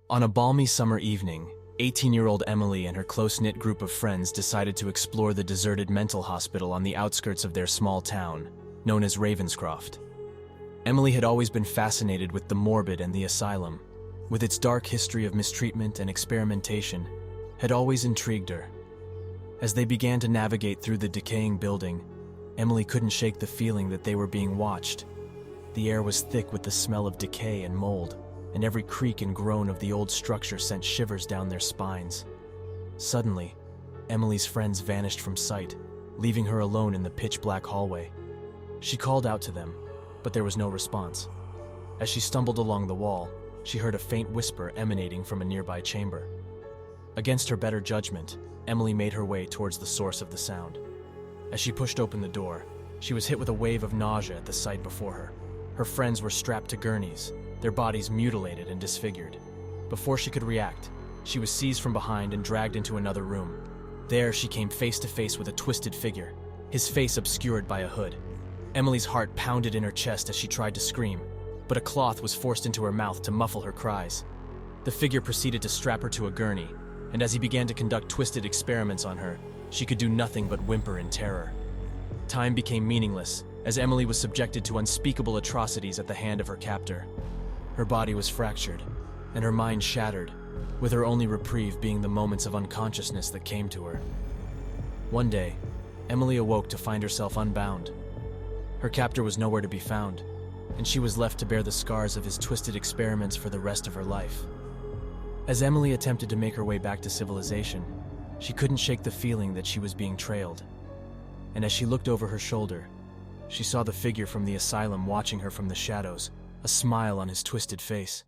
On a balmy summer evening, 18-year-old Emily and her close-knit group of friends decided to explore the deserted mental hospital on the outskirts of their small town, known as Ravenscroft. Emily had always been fascinated with the morbid and the asylum, with its dark history of mistreatment and experimentation, had always intrigued her. As they began to navigate through the decaying building, Emily couldn't shake the feeling that they were being watched. The air was thick with the smell of decay and mold, and every creak and groan of the old structure sent shivers down their spines. Suddenly, Emily's friends vanished from sight, leaving her alone in the pitch-black hallway. She called out to them, but there was no response. As she stumbled along the wall, she heard a faint whisper emanating from a nearby chamber. Against her better judgment, Emily made her way towards the source of the sound. As she pushed open the door, she was hit with a wave of nausea at the sight before her. Her friends were strapped to gurneys, their bodies mutilated and disfigured. Before she could react, she was seized from behind and dragged into another room. There, she came face to face with a twisted figure, his face obscured by a hood. Emily's heart pounded in her chest as she tried to scream, but a cloth was forced into her mouth to muffle her cries. The figure proceeded to strap her to a gurney, and as he began to conduct twisted experiments on her, she could do nothing but whimper in terror. Time became meaningless, as Emily was subjected to unspeakable atrocities at the hand of her captor. Her body was fractured, and her mind shattered, with her only reprieve being the moments of unconsciousness that came to her. One day, Emily awoke to find herself unbound. Her captor was nowhere to be found, and she was left to bear the scars of his twisted experiments for the rest of her life. As Emily attempted to make her way back to civilization, she couldn't shake the feeling that she was being trailed. And as she looked over her shoulder, she saw the figure from the asylum watching her from the shadows, a smile on his twisted face.